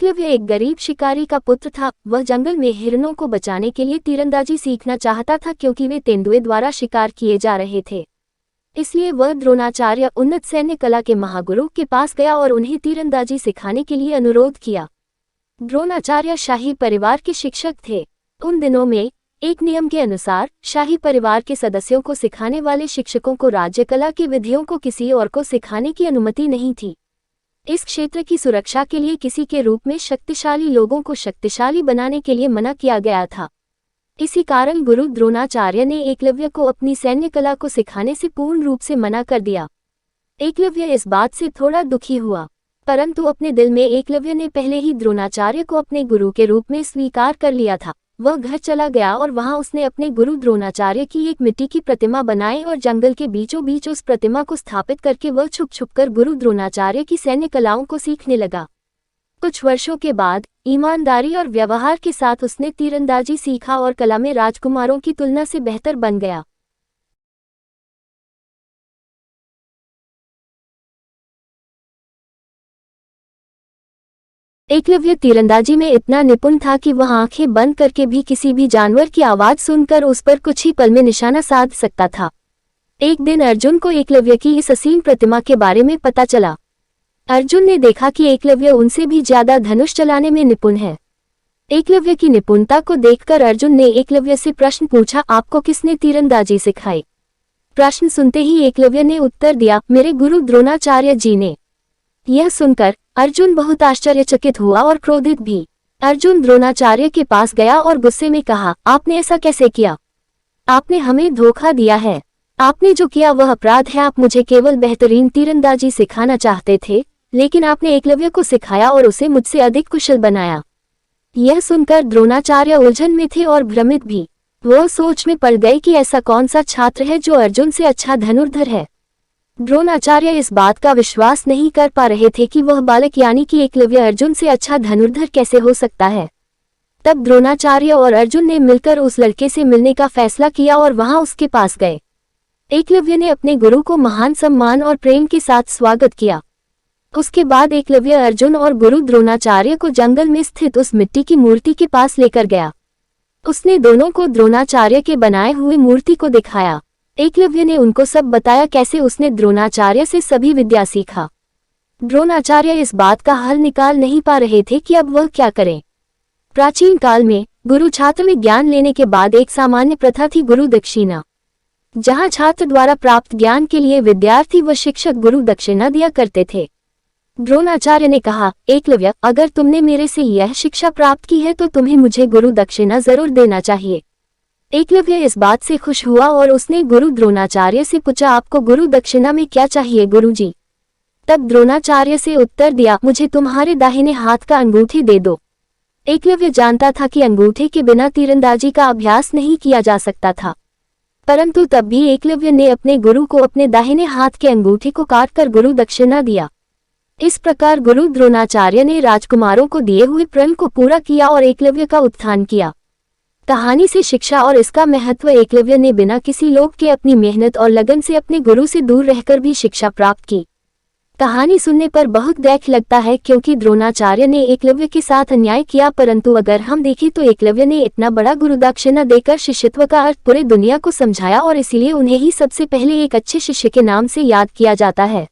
एकलव्य एक गरीब शिकारी का पुत्र था। वह जंगल में हिरणों को बचाने के लिए तीरंदाजी सीखना चाहता था क्योंकि वे तेंदुए द्वारा शिकार किए जा रहे थे। इसलिए वह द्रोणाचार्य उन्नत सैन्य कला के महागुरु के पास गया और उन्हें तीरंदाजी सिखाने के लिए अनुरोध किया। द्रोणाचार्य शाही परिवार के शिक्षक थे। उन दिनों में एक नियम के अनुसार शाही परिवार के सदस्यों को सिखाने वाले शिक्षकों को राज्य कला की विधियों को किसी और को सिखाने की अनुमति नहीं थी। इस क्षेत्र की सुरक्षा के लिए किसी के रूप में शक्तिशाली लोगों को शक्तिशाली बनाने के लिए मना किया गया था। इसी कारण गुरु द्रोणाचार्य ने एकलव्य को अपनी सैन्य कला को सिखाने से पूर्ण रूप से मना कर दिया। एकलव्य इस बात से थोड़ा दुखी हुआ, परंतु अपने दिल में एकलव्य ने पहले ही द्रोणाचार्य को अपने गुरु के रूप में स्वीकार कर लिया था। वह घर चला गया और वहां उसने अपने गुरु द्रोणाचार्य की एक मिट्टी की प्रतिमा बनाई और जंगल के बीचों बीच उस प्रतिमा को स्थापित करके वह छुप छुप कर गुरु द्रोणाचार्य की सैन्य कलाओं को सीखने लगा। कुछ वर्षों के बाद ईमानदारी और व्यवहार के साथ उसने तीरंदाजी सीखा और कला में राजकुमारों की तुलना से बेहतर बन गया। एकलव्य तीरंदाजी में इतना निपुण था कि वह आंखें बंद करके भी किसी भी जानवर की आवाज सुनकर उस पर कुछ ही पल में निशाना साध सकता था। एक दिन अर्जुन को एकलव्य की इस असीम प्रतिमा के बारे में पता चला। अर्जुन ने देखा कि एकलव्य उनसे भी ज्यादा धनुष चलाने में निपुण है। एकलव्य की निपुणता को देखकर अर्जुन ने एकलव्य से प्रश्न पूछा, आपको किसने तीरंदाजी सिखाई? प्रश्न सुनते ही एकलव्य ने उत्तर दिया, मेरे गुरु द्रोणाचार्य जी ने। यह सुनकर अर्जुन बहुत आश्चर्यचकित हुआ और क्रोधित भी। अर्जुन द्रोणाचार्य के पास गया और गुस्से में कहा, आपने ऐसा कैसे किया? आपने हमें धोखा दिया है। आपने जो किया वह अपराध है। आप मुझे केवल बेहतरीन तीरंदाजी सिखाना चाहते थे, लेकिन आपने एकलव्य को सिखाया और उसे मुझसे अधिक कुशल बनाया। यह सुनकर द्रोणाचार्य उलझन में थे और भ्रमित भी। वह सोच में पड़ गए कि ऐसा कौन सा छात्र है जो अर्जुन से अच्छा धनुर्धर है। द्रोणाचार्य इस बात का विश्वास नहीं कर पा रहे थे कि वह बालक यानी कि एकलव्य अर्जुन से अच्छा धनुर्धर कैसे हो सकता है। तब द्रोणाचार्य और अर्जुन ने मिलकर उस लड़के से मिलने का फैसला किया और वहां उसके पास गए। एकलव्य ने अपने गुरु को महान सम्मान और प्रेम के साथ स्वागत किया। उसके बाद एकलव्य अर्जुन और गुरु द्रोणाचार्य को जंगल में स्थित उस मिट्टी की मूर्ति के पास लेकर गया। उसने दोनों को द्रोणाचार्य के बनाए हुए मूर्ति को दिखाया। एकलव्य ने उनको सब बताया कैसे उसने द्रोणाचार्य से सभी विद्या सीखा। द्रोणाचार्य इस बात का हल निकाल नहीं पा रहे थे कि अब वह क्या करें। प्राचीन काल में गुरु छात्र में ज्ञान लेने के बाद एक सामान्य प्रथा थी गुरु दक्षिणा, जहां छात्र द्वारा प्राप्त ज्ञान के लिए विद्यार्थी व शिक्षक गुरु दक्षिणा दिया करते थे। द्रोणाचार्य ने कहा, एकलव्य, अगर तुमने मेरे से यह शिक्षा प्राप्त की है तो तुम्हें मुझे गुरु दक्षिणा जरूर देना चाहिए। एकलव्य इस बात से खुश हुआ और उसने गुरु द्रोणाचार्य से पूछा, आपको गुरु दक्षिणा में क्या चाहिए गुरुजी? तब द्रोणाचार्य से उत्तर दिया, मुझे तुम्हारे दाहिने हाथ का अंगूठी दे दो। एकलव्य जानता था कि अंगूठे के बिना तीरंदाजी का अभ्यास नहीं किया जा सकता था, परंतु तब भी एकलव्य ने अपने गुरु को अपने दाहिने हाथ के अंगूठे को काटकर गुरु दक्षिणा दिया। इस प्रकार गुरु द्रोणाचार्य ने राजकुमारों को दिए हुए प्रण को पूरा किया और एकलव्य का उत्थान किया। कहानी से शिक्षा और इसका महत्व। एकलव्य ने बिना किसी लोभ के अपनी मेहनत और लगन से अपने गुरु से दूर रहकर भी शिक्षा प्राप्त की। कहानी सुनने पर बहुत दैख लगता है क्योंकि द्रोणाचार्य ने एकलव्य के साथ अन्याय किया, परंतु अगर हम देखें तो एकलव्य ने इतना बड़ा गुरु दक्षिणा देकर शिष्यत्व का अर्थ पूरे दुनिया को समझाया और इसीलिए उन्हें ही सबसे पहले एक अच्छे शिष्य के नाम से याद किया जाता है।